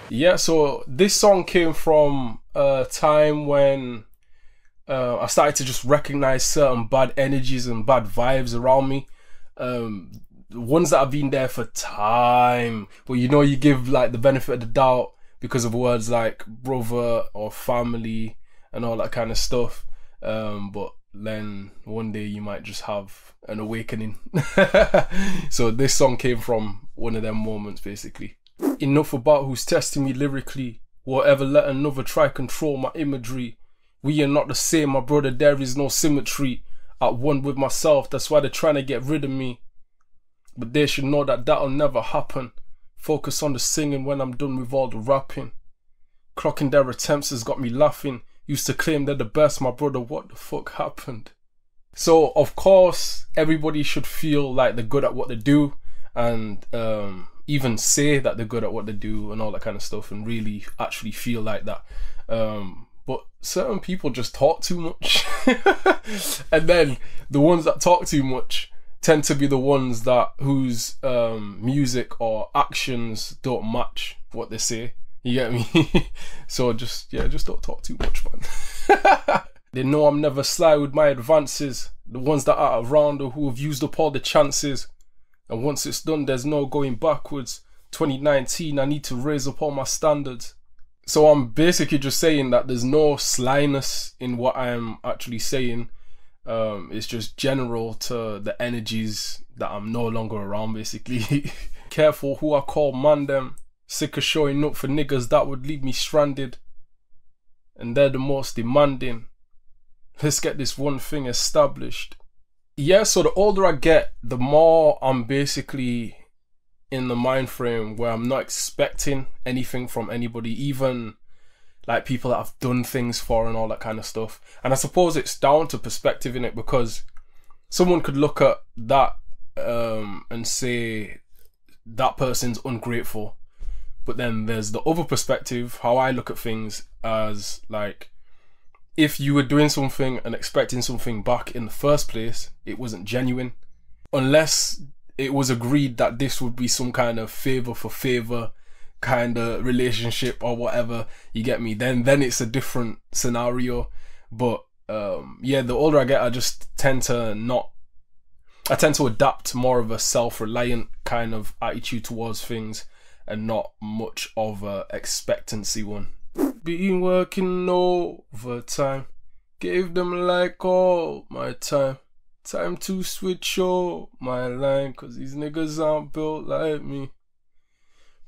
Yeah, so this song came from a time when I started to just recognize certain bad energies and bad vibes around me. The ones that have been there for time, but you know, you give like the benefit of the doubt because of words like brother or family and all that kind of stuff. But then one day you might just have an awakening. So this song came from one of them moments, basically. Enough about who's testing me lyrically. Whatever, let another try control my imagery. We are not the same, my brother, there is no symmetry. At one with myself, that's why they're trying to get rid of me. But they should know that that'll never happen. Focus on the singing when I'm done with all the rapping. Clocking their attempts has got me laughing. Used to claim they're the best, my brother, what the fuck happened? So, of course, everybody should feel like they're good at what they do. And even say that they're good at what they do and all that kind of stuff, and really actually feel like that. But certain people just talk too much. And then the ones that talk too much tend to be the ones that whose music or actions don't match what they say. You get me? So just don't talk too much, man. They know I'm never sly with my advances. The ones that are around or who have used up all the chances. And once it's done, there's no going backwards. 2019, I need to raise up all my standards. So I'm basically just saying that there's no slyness in what I'm actually saying. It's just general to the energies that I'm no longer around, basically. Careful who I call man them. Sick of showing up for niggas that would leave me stranded. And they're the most demanding. Let's get this one thing established. Yeah, so the older I get, the more I'm basically in the mind frame where I'm not expecting anything from anybody, even like people that I've done things for and all that kind of stuff. And I suppose it's down to perspective in it, because someone could look at that and say that person's ungrateful. But then there's the other perspective, how I look at things as like, if you were doing something and expecting something back in the first place, it wasn't genuine. Unless it was agreed that this would be some kind of favor for favor kind of relationship or whatever, you get me, then it's a different scenario. But yeah, the older I get, I tend to adapt more of a self-reliant kind of attitude towards things and not much of a expectancy one. Been working overtime, gave them like all my time. Time to switch up my line, cause these niggas aren't built like me.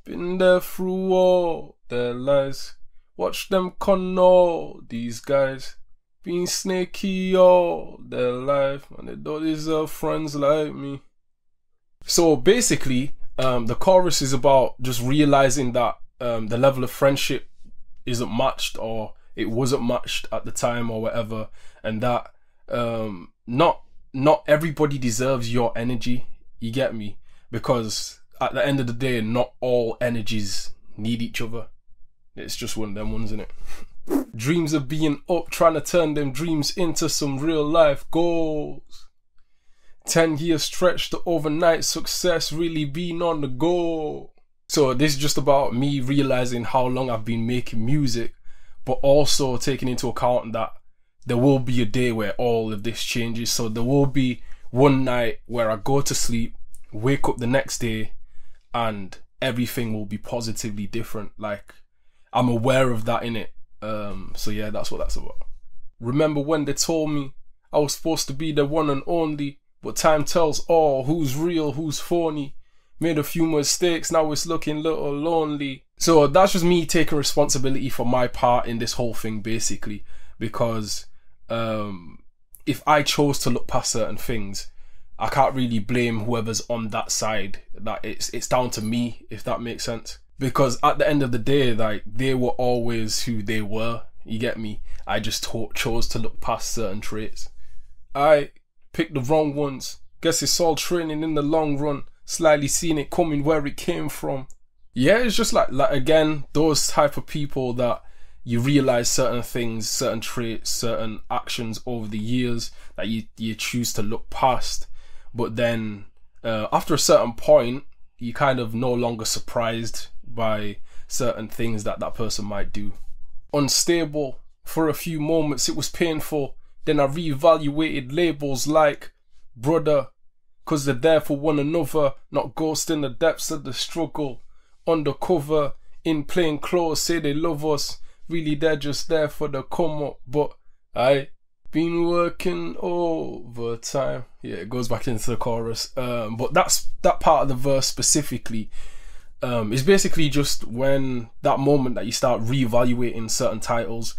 Been there through all their lies, watch them con all these guys. Been snaky all their life, and they don't deserve friends like me. So basically, the chorus is about just realizing that the level of friendship isn't matched, or it wasn't matched at the time or whatever, and that not everybody deserves your energy, you get me? Because at the end of the day, not all energies need each other. It's just one of them ones, innit? Dreams of being up, trying to turn them dreams into some real life goals. 10-year stretch to overnight success, really being on the go. So this is just about me realizing how long I've been making music, but also taking into account that there will be a day where all of this changes. So there will be one night where I go to sleep, wake up the next day, and everything will be positively different. Like, I'm aware of that, innit? So yeah, that's what that's about. Remember when they told me I was supposed to be the one and only, but time tells all who's real, who's phony. Made a few mistakes, now it's looking a little lonely. So that's just me taking responsibility for my part in this whole thing, basically. Because if I chose to look past certain things, I can't really blame whoever's on that side. That it's down to me, if that makes sense. Because at the end of the day, like, they were always who they were, you get me? I just chose to look past certain traits. I picked the wrong ones. Guess it's all training in the long run. Slightly seeing it coming where it came from. Yeah, it's just like again, those type of people that you realize certain things, certain traits, certain actions over the years that you choose to look past. But then after a certain point, you're kind of no longer surprised by certain things that that person might do. Unstable. For a few moments it was painful. Then I reevaluated labels like brother, cause they're there for one another, not ghosts in the depths of the struggle. Undercover, in plain clothes, say they love us. Really they're just there for the come up. But I been working overtime. Yeah, it goes back into the chorus. But that part of the verse specifically is basically just when that moment that you start reevaluating certain titles,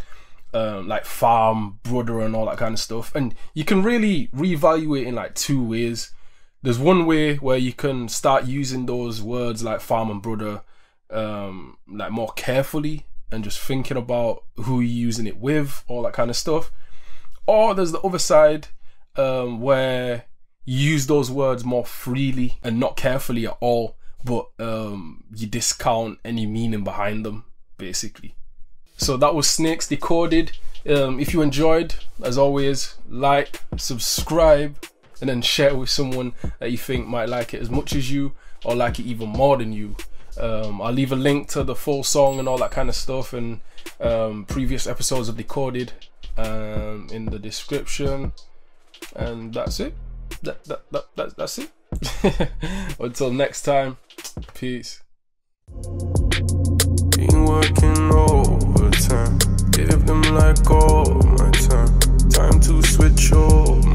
like farm, brother, and all that kind of stuff. And you can really reevaluate in like two ways. There's one way where you can start using those words like farm and brother like more carefully and just thinking about who you're using it with, all that kind of stuff. Or there's the other side where you use those words more freely and not carefully at all, but you discount any meaning behind them, basically. So that was Snakes Decoded. If you enjoyed, as always, like, subscribe, and then share it with someone that you think might like it as much as you, or like it even more than you. I'll leave a link to the full song and all that kind of stuff, and previous episodes of Decoded in the description. And that's it. That's it. Until next time, peace. Been working overtime, give them like all my time. Time to switch over.